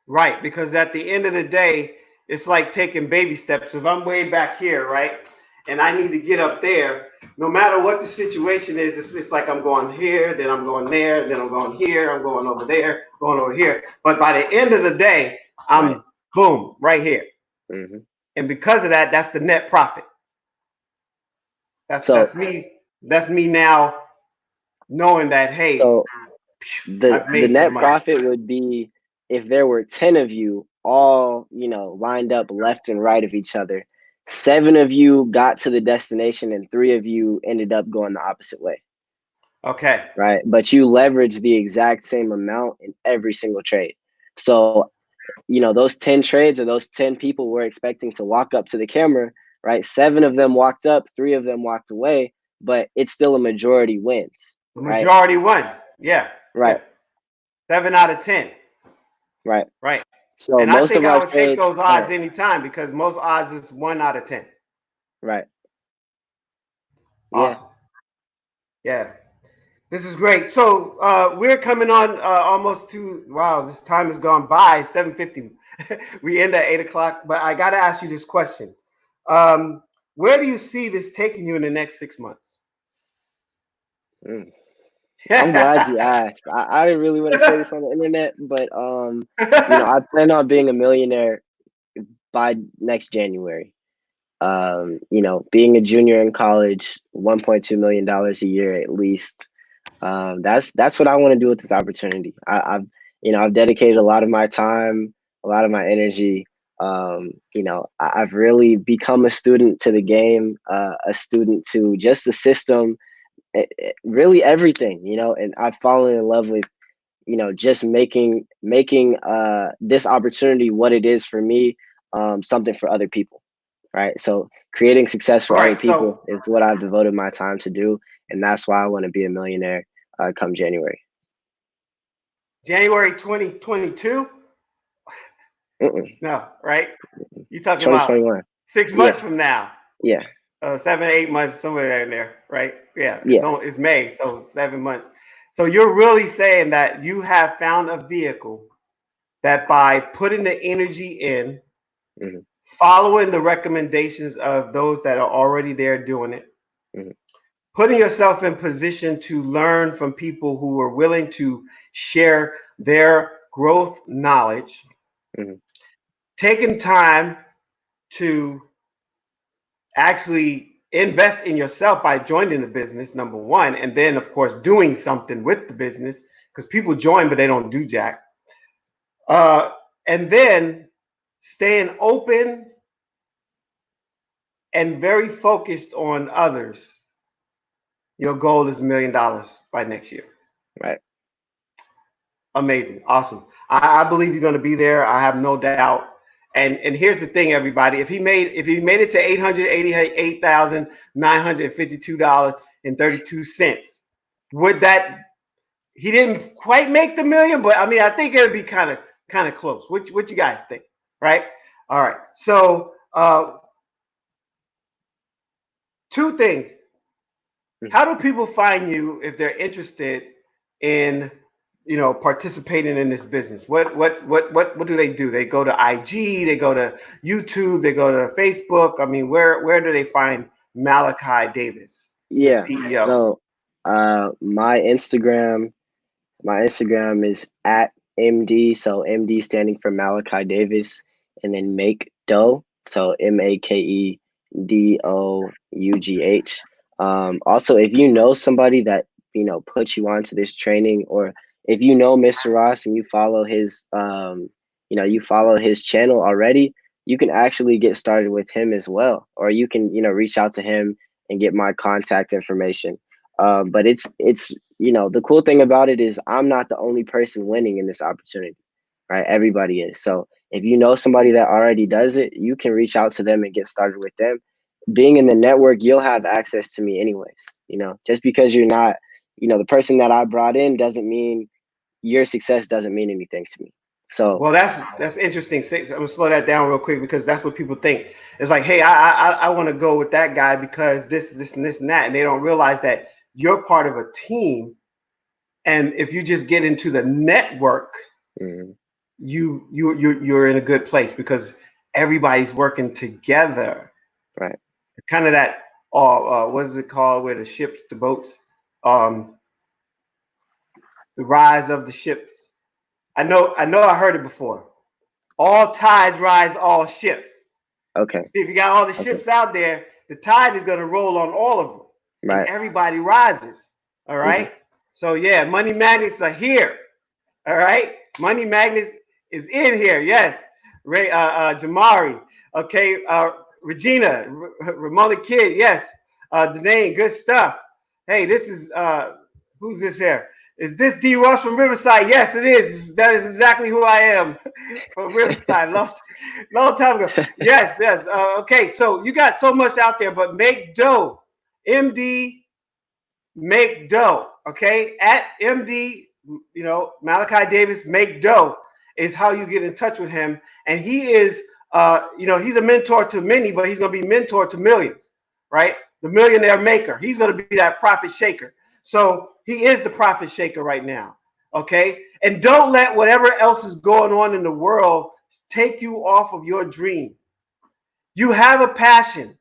Right. Because at the end of the day, it's like taking baby steps. If I'm way back here, right, and I need to get up there, no matter what the situation is, it's like I'm going here, then I'm going there, then I'm going here, I'm going over there, going over here. But by the end of the day, I'm boom, right here. Mm-hmm. And because of that, that's the net profit. That's me. That's me now knowing that, hey, So the I've the made some net money. profit would be if there were 10 of you all, lined up left and right of each other. 7 of you got to the destination and 3 of you ended up going the opposite way. Okay. Right? But you leverage the exact same amount in every single trade. So, those 10 trades or those 10 people we're expecting to walk up to the camera, right? 7 of them walked up, 3 of them walked away, but it's still a majority wins, The right? majority won. Yeah. Right. Yeah. 7 out of 10. Right. Right. So And I most think of I our would take trades, those odds anytime because most odds is 1 out of 10. right. Yeah. Awesome. Yeah. This is great. So we're coming on almost to, wow, this time has gone by, 7:50. We end at 8 o'clock, but I got to ask you this question. Where do you see this taking you in the next 6 months? I'm glad you asked. I didn't really want to say this on the internet, but I plan on being a millionaire by next January. Being a junior in college, $1.2 million a year at least. That's what I want to do with this opportunity. I've dedicated a lot of my time, a lot of my energy. I've really become a student to the game, a student to just the system, really everything. And I've fallen in love with just making this opportunity what it is for me, something for other people, right? So creating success for All other right. So people is what I've devoted my time to do, and that's why I want to be a millionaire come January. January 2022? Mm-mm. No, right? You're talking about 2021. 6 months Yeah, from now. yeah, 7, 8 months, somewhere in there, right? Yeah, yeah. it's May, so 7 months. So you're really saying that you have found a vehicle that by putting the energy in, Mm-hmm, following the recommendations of those that are already there doing it, mm-hmm, putting yourself in position to learn from people who are willing to share their growth knowledge, mm-hmm. taking time to actually invest in yourself by joining the business, number one, and then of course doing something with the business because people join but they don't do jack. And then staying open and very focused on others. Your goal is $1 million by next year. Right. Amazing, awesome. I believe you're going to be there. I have no doubt. And here's the thing, everybody. If he made it to $888,952.32, would that he didn't quite make the million, but I mean I think it would be kind of close. What you guys think? Right? All right. So two things. Mm-hmm. How do people find you if they're interested in participating in this business? What do they do? They go to IG, they go to YouTube, they go to Facebook. I mean, where do they find Malachi Davis, the Yeah. CEO? So my Instagram is at MD. So MD standing for Malachi Davis, and then make dough. So MakeDough. Also, if you know somebody that puts you onto this training, or if you know Mr. Ross and you follow his channel already, you can actually get started with him as well, or you can reach out to him and get my contact information. But it's the cool thing about it is I'm not the only person winning in this opportunity, right? Everybody is. So if you know somebody that already does it, you can reach out to them and get started with them. Being in the network, you'll have access to me anyways. Just because you're not, the person that I brought in doesn't mean your success doesn't mean anything to me. So Well, that's interesting. I'm gonna slow that down real quick because that's what people think. It's like, hey, I want to go with that guy because this and this and that, and they don't realize that you're part of a team. And if you just get into the network, mm, you're in a good place because everybody's working together. right. Kind of that or what is it called, where the ships, the boats, um, the rise of the ships. I heard it before. All tides rise, all ships. Okay. If you got all the Okay. ships out there, the tide is going to roll on all of them, and Right. everybody rises. All Mm-hmm. right. So yeah, money magnets are here. All right, money magnets is in here. Yes, Ray, Jamari. Okay, Regina, Ramona Kid. Yes, Danae, good stuff. Hey, this is who's this here? Is this D. Ross from Riverside? Yes, it is. That is exactly who I am from Riverside. Long time ago. Yes, yes. Okay, so you got so much out there, but make dough. MD make dough. Okay, at MD, Malachi Davis make dough is how you get in touch with him, and he is, he's a mentor to many, but he's going to be mentor to millions, right? The millionaire maker. He's going to be that profit shaker. So he is the profit shaker right now. Okay, and don't let whatever else is going on in the world take you off of your dream. You have a passion.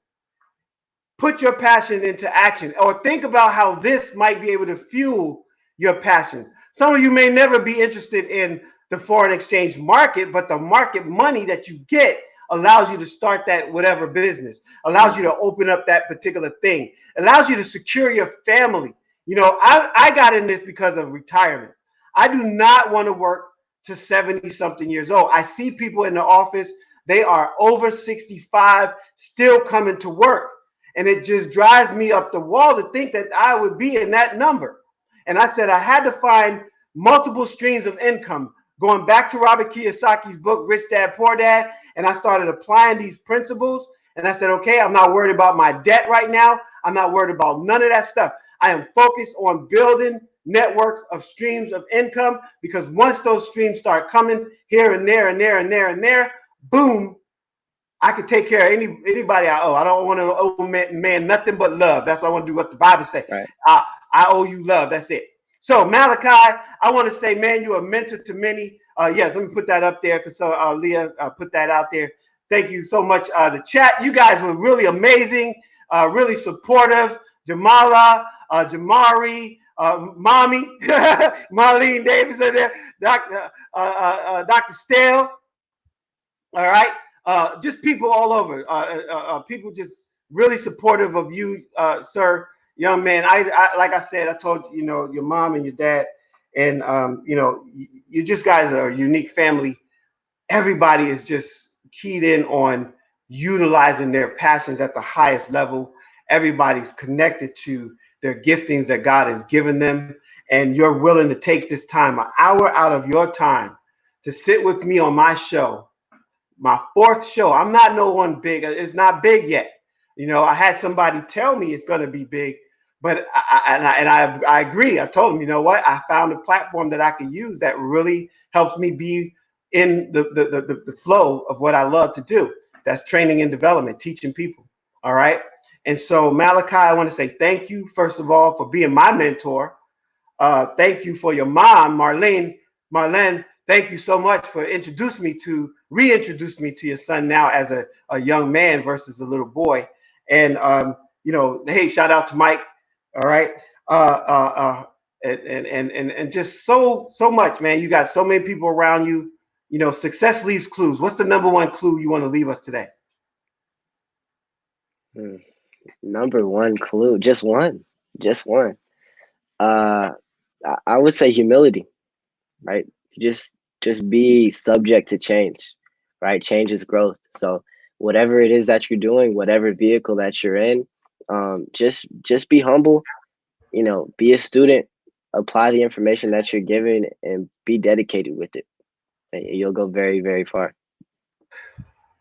Put your passion into action, or think about how this might be able to fuel your passion. Some of you may never be interested in the foreign exchange market, but the market money that you get allows you to start that whatever business, allows you to open up that particular thing, allows you to secure your family. I got in this because of retirement. I do not want to work to 70 something years old. I see people in the office, they are over 65, still coming to work. And it just drives me up the wall to think that I would be in that number. And I said I had to find multiple streams of income, going back to Robert Kiyosaki's book, Rich Dad, Poor Dad. And I started applying these principles. And I said, okay, I'm not worried about my debt right now. I'm not worried about none of that stuff. I am focused on building networks of streams of income, because once those streams start coming here and there and there and there and there, boom, I could take care of anybody I owe. I don't want to owe man nothing but love. That's what I want to do. What the Bible says. Right. I owe you love. That's it. So Malachi, I want to say, man, you're a mentor to many. Yes, let me put that up there because Leah put that out there. Thank you so much. The chat, you guys were really amazing, really supportive. Jamala, Jamari, Mommy, Marlene Davis in there, Dr. Stale. All right. Just people all over. People just really supportive of you, sir, young man. I like I said, I told you, your mom and your dad, and you just guys are a unique family. Everybody is just keyed in on utilizing their passions at the highest level. Everybody's connected to their giftings that God has given them, and you're willing to take this time, an hour out of your time, to sit with me on my show, my fourth show. I'm not no one big. It's not big yet. I had somebody tell me it's going to be big, but I agree. I told him, you know what? I found a platform that I could use that really helps me be in the flow of what I love to do. That's training and development, teaching people. All right. And so, Malachi, I want to say thank you, first of all, for being my mentor. Thank you for your mom, Marlene. Marlene, thank you so much for reintroduce me to your son now as a young man versus a little boy. And hey, shout out to Mike. All right. And just so much, man. You got so many people around you. Success leaves clues. What's the number one clue you want to leave us today? Number one clue, just one. Uh, I would say humility, right? Just be subject to change, right? Change is growth. So whatever it is that you're doing, whatever vehicle that you're in, just be humble. Be a student, apply the information that you're given, and be dedicated with it. And you'll go very, very far.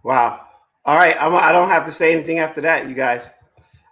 Wow. All right. I don't have to say anything after that, you guys.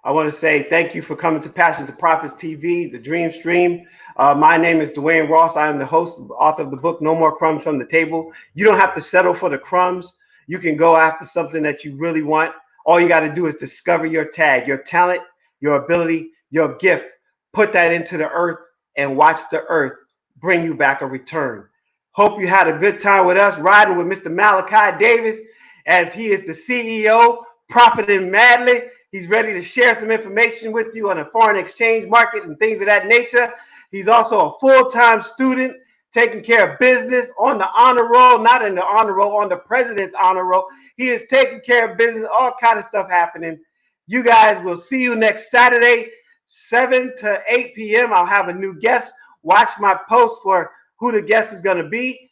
I want to say thank you for coming to Passion2Profits TV, the Dream Stream. My name is Dwayne-Ross. I am the host, author of the book, No More Crumbs from the Table. You don't have to settle for the crumbs. You can go after something that you really want. All you got to do is discover your tag, your talent, your ability, your gift. Put that into the earth and watch the earth bring you back a return. Hope you had a good time with us, riding with Mr. Malachi Davis, as he is the CEO, profiting madly. He's ready to share some information with you on the foreign exchange market and things of that nature. He's also a full-time student, taking care of business on the honor roll, not in the honor roll, on the president's honor roll. He is taking care of business, all kind of stuff happening. You guys will see you next Saturday, 7 to 8 p.m. I'll have a new guest. Watch my post for who the guest is going to be.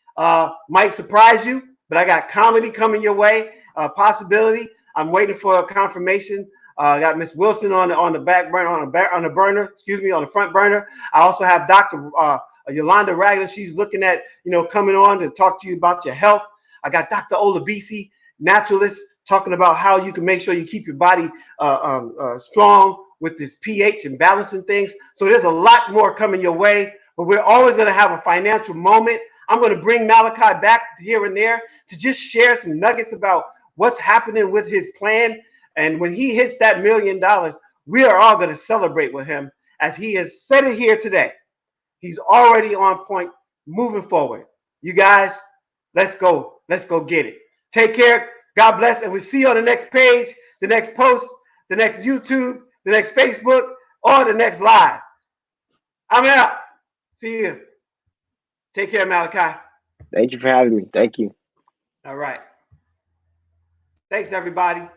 Might surprise you, but I got comedy coming your way, possibility. I'm waiting for a confirmation. I got Miss Wilson on the back burner, on the burner, excuse me, on the front burner. I also have Dr. Yolanda Ragland. She's looking at, coming on to talk to you about your health. I got Dr. Olabisi, naturalist, talking about how you can make sure you keep your body strong with this pH and balancing things. So there's a lot more coming your way, but we're always going to have a financial moment. I'm going to bring Malachi back here and there to just share some nuggets about what's happening with his plan. And when he hits that $1 million, we are all going to celebrate with him, as he has said it here today. He's already on point, moving forward. You guys, let's go. Let's go get it. Take care. God bless. And we'll see you on the next page, the next post, the next YouTube, the next Facebook, or the next live. I'm out. See you. Take care, Malachi. Thank you for having me. Thank you. All right. Thanks, everybody.